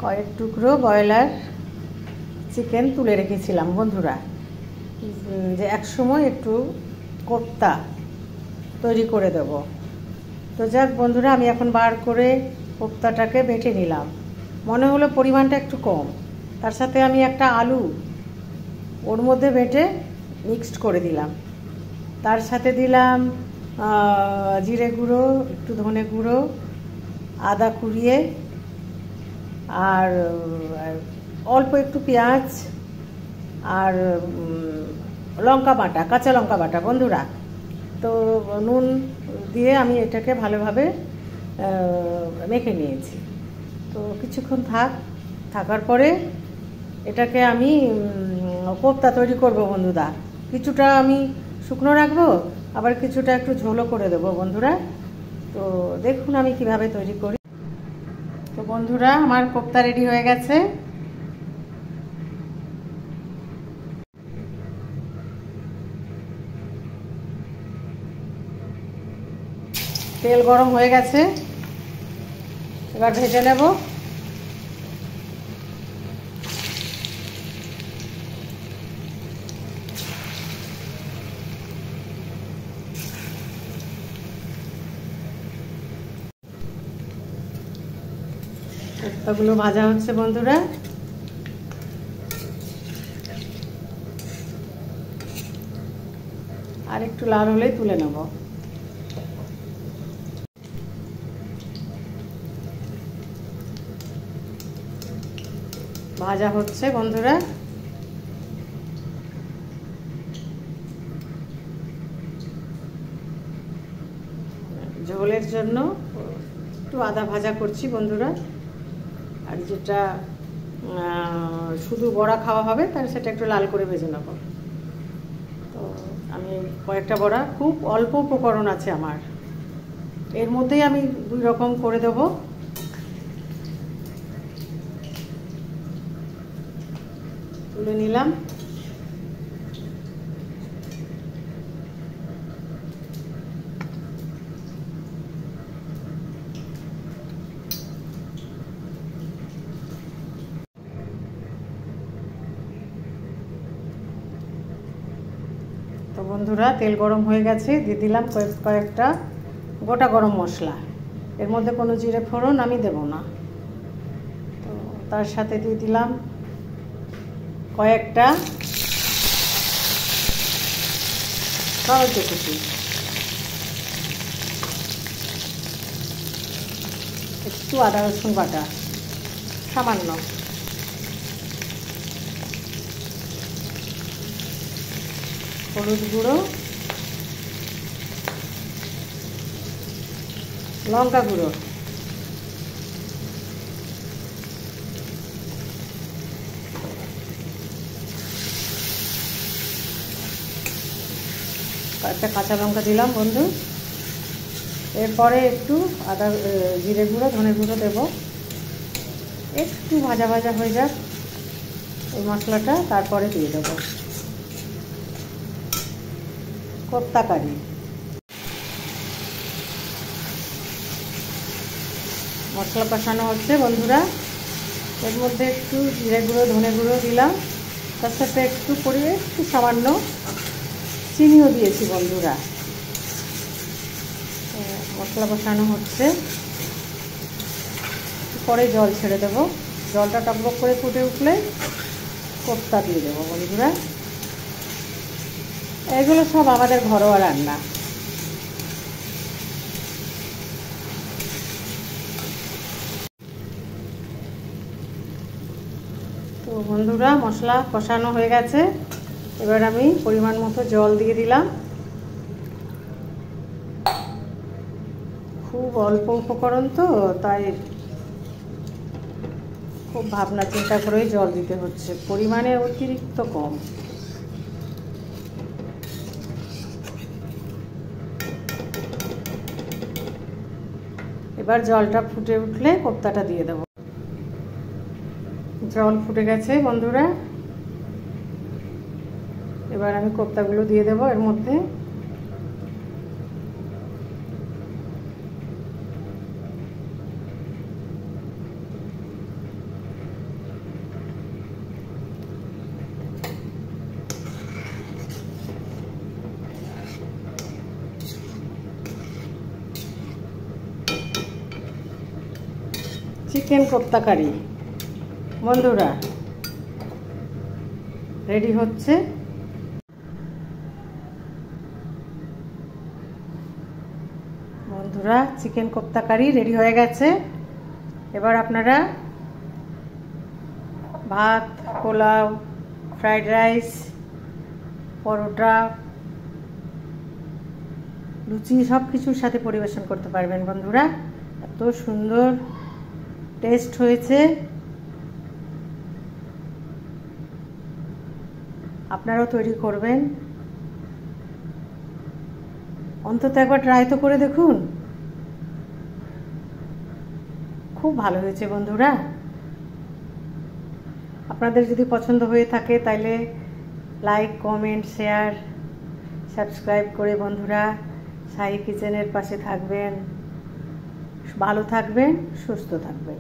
কয়েক টুকরো broiler chicken তুলে রেখেছিলাম বন্ধুরা, যে একসময় একটু কোপ্তা তৈরি করে দেব। তো যাক বন্ধুরা, আমি এখন বার করে কোপ্তাটাকে বেটে নিলাম। মনে হলো পরিমাণটা একটু কম, তার সাথে আমি একটা আলু ওর মধ্যে বেটে মিক্সড করে দিলাম। তার সাথে দিলাম জিরে গুঁড়ো, একটু ধনে গুঁড়ো, আদা কুড়িয়ে, আর অল্প একটু পেঁয়াজ, আর লঙ্কা বাটা, কাঁচা লঙ্কা বাটা বন্ধুরা। তো নুন দিয়ে আমি এটাকে ভালোভাবে মেখে নিয়েছি। তো কিছুক্ষণ থাকার পরে এটাকে আমি কোপ্তা তৈরি করব বন্ধুরা। কিছুটা আমি শুকনো রাখবো, আবার কিছুটা একটু ঝোলও করে দেবো বন্ধুরা। তো দেখুন আমি কিভাবে তৈরি করি। তো বন্ধুরা, আমার কোপ্তা রেডি হয়ে গেছে। তেল গরম হয়ে গেছে, এবার ভেজে নেব। কোপ্তাগুলো ভাজা হচ্ছে বন্ধুরা। আর একটু লাল হলেই তুলে নেব। ভাজা হচ্ছে বন্ধুরা। ঝোলের জন্য একটু আদা ভাজা করছি বন্ধুরা। আর যেটা শুধু বড়া খাওয়া হবে তার সেটা একটু লাল করে ভেজে নেব। তো আমি কয়েকটা বড়া, খুব অল্প উপকরণ আছে আমার, এর মধ্যেই আমি 2 রকম করে দেব। তুলে নিলাম। তো বন্ধুরা, তেল গরম হয়ে গেছে, দিয়ে দিলাম কয়েকটা গোটা গরম মশলা। এর মধ্যে কোনো জিরে ফোড়ন আমি দেব না। তো তার সাথে দিয়ে দিলাম কয়েকটা টমেটো কুচি, একটু আদা রসুন বাটা সামান্য, হলুদ গুঁড়ো, লঙ্কা গুঁড়ো, একটা কাঁচা লঙ্কা দিলাম বন্ধু। এরপরে একটু জিরে গুঁড়ো, ধনে গুঁড়ো দেব। একটু ভাজা ভাজা হয়ে যাক এই মশলাটা, তারপরে দিয়ে দেবো কোপ্তা কারি। মশলা কষানো হচ্ছে বন্ধুরা। এর মধ্যে একটু জিরে গুঁড়ো, ধনে গুঁড়ো দিলাম, তার সাথে একটু সামান্য চিনিও দিয়েছি বন্ধুরা। মশলা কষানো হচ্ছে, পরে জল ছেড়ে দেব। জলটা টকবক করে ফুটে উঠলে কোপ্তা দিয়ে দেবো বন্ধুরা। এগুলো সব আমাদের ঘরোয়া রান্না। তো বন্ধুরা, মশলা কষানো হয়ে গেছে, এবার আমি পরিমাণ মতো জল দিয়ে দিলাম। খুব অল্প উপকরণ তো, তাই খুব ভাবনা চিন্তা করেই জল দিতে হচ্ছে, পরিমাণে অতিরিক্ত কম। এবার জলটা ফুটে উঠলে কোপ্তাটা দিয়ে দেব। জল ফুটে গেছে বন্ধুরা, এবার আমি কোপ্তাগুলো দিয়ে দেব এর মধ্যে। চিকেন কোপ্তা কারি বন্ধুরা রেডি হচ্ছে। বন্ধুরা চিকেন কোপ্তা কারি রেডি হয়ে গেছে। এবার আপনারা ভাত, পোলাও, ফ্রাইড রাইস, পরোটা, লুচি সব কিছুর সাথে পরিবেশন করতে পারবেন বন্ধুরা। এত সুন্দর টেস্ট হয়েছে, আপনারাও তৈরি করবেন, অন্তত একবার ট্রাই তো করে দেখুন। খুব ভালো হয়েছে বন্ধুরা। আপনাদের যদি পছন্দ হয়ে থাকে তাহলে লাইক, কমেন্ট, শেয়ার, সাবস্ক্রাইব করে বন্ধুরা শাহী কিচেনের পাশে থাকবেন। ভালো থাকবেন, সুস্থ থাকবেন।